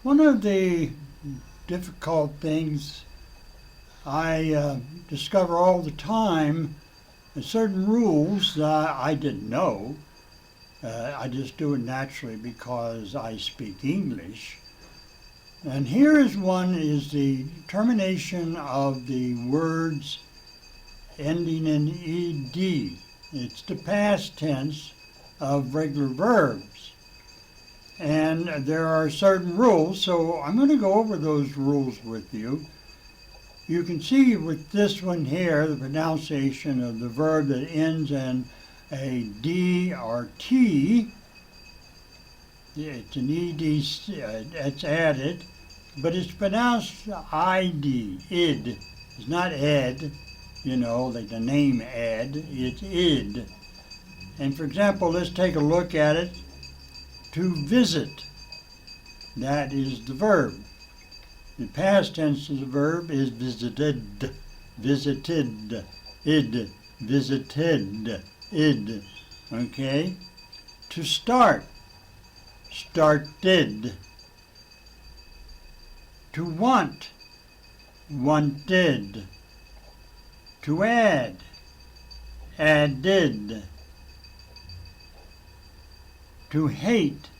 One of the difficult things I discover all the time is certain rules that I didn't know. I just do it naturally because I speak English. And here is one is the termination of the words ending in ed. It's the past tense of regular verbs. And there are certain rules, so I'm going to go over those rules with you. You can see with this one here, the pronunciation of the verb that ends in a D or T. It's an ED that's added, but it's pronounced ID, id. It's not ed, like the name ed, it's id. And for example, let's take a look at it. To visit, that is the verb. The past tense of the verb is visited, visited, id, visited, id. Okay? To start, started. To want, wanted. To add, added. To hate,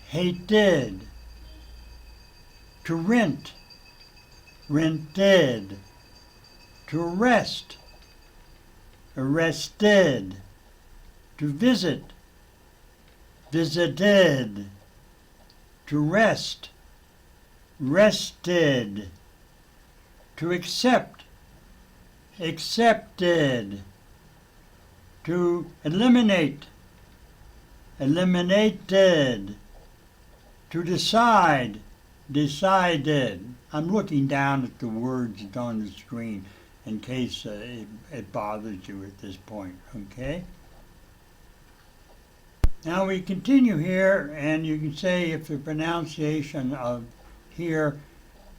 hated. To rent, rented. To arrest, arrested. To visit, visited. To rest, rested. To accept, accepted. To eliminate, eliminated. To decide, decided. I'm looking down at the words on the screen in case it bothers you at this point, okay? Now we continue here, and you can say if the pronunciation of here,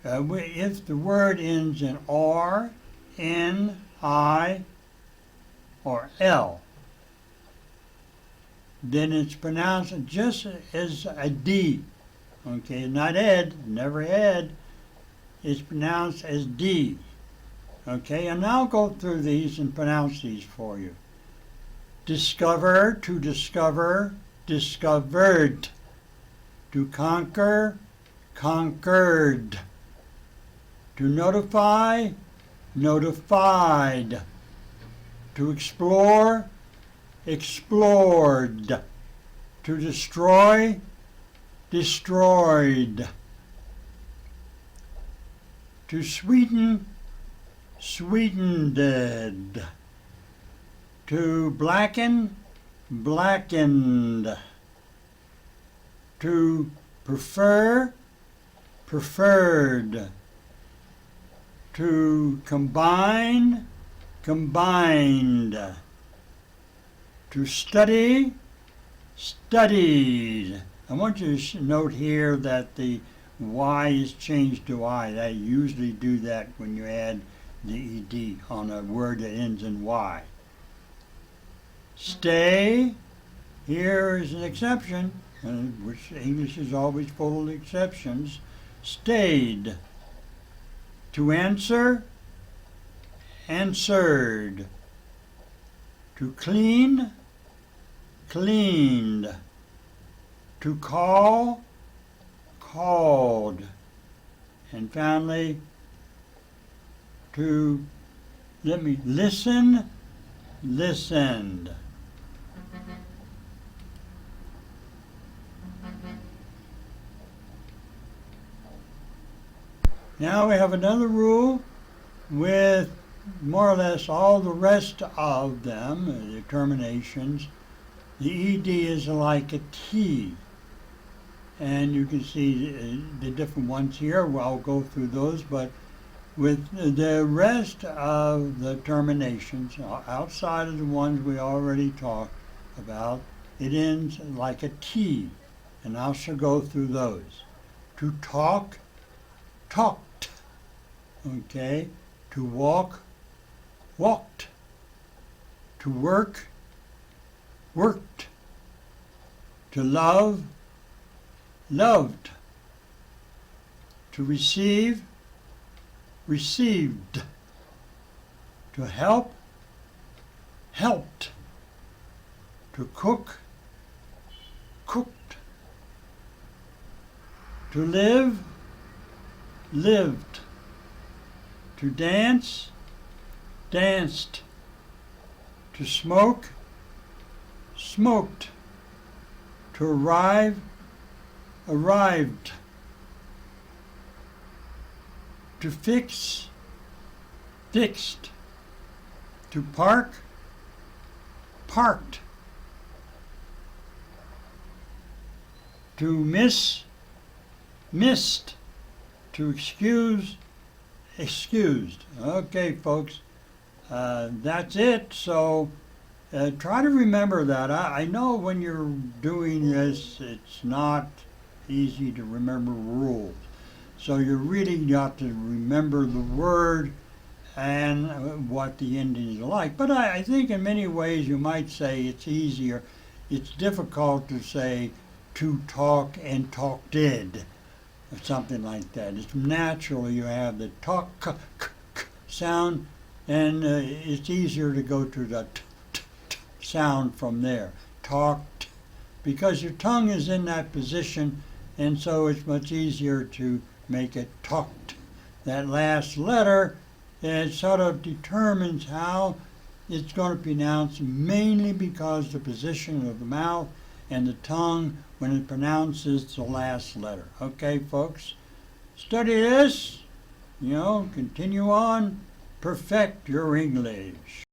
if the word ends in R, N, I, or L, then it's pronounced just as a D. Okay, not ed, never ed. It's pronounced as D. Okay, and I'll go through these and pronounce these for you. Discover, to discover, discovered. To conquer, conquered. To notify, notified. To explore, explored. To destroy, destroyed. To sweeten, sweetened. To blacken, blackened. To prefer, preferred. To combine, combined. To study, studied. I want you to note here that the Y is changed to I. They usually do that when you add the ED on a word that ends in Y. Stay, here is an exception, which English is always full of exceptions. Stayed. To answer, answered. To clean, cleaned. To call, called. And finally, to listen, listened. Now we have another rule with more or less all the rest of them, the terminations. The ED is like a T. And you can see the different ones here. Well, I'll go through those, but with the rest of the terminations, outside of the ones we already talked about, it ends like a T, and I shall go through those. To talk, talked. Okay? To walk, walked. To work, worked. To love, loved. To receive, received. To help, helped. To cook, cooked. To live, lived. To dance, danced. To smoke, smoked. To arrive, arrived. To fix, fixed. To park, parked. To miss, missed. To excuse, excused. Okay, folks, that's it. So try to remember that. I know when you're doing this, it's not easy to remember rules. So you really got to remember the word and what the endings are like. But I think in many ways you might say it's easier. It's difficult to say to talk and talk did, or something like that. It's natural you have the talk sound, and it's easier to go to the sound from there. Talked, because your tongue is in that position, and so it's much easier to make it talked. That last letter, it sort of determines how it's going to pronounce, mainly because the position of the mouth and the tongue when it pronounces the last letter. Okay, folks? Study this, continue on, perfect your English.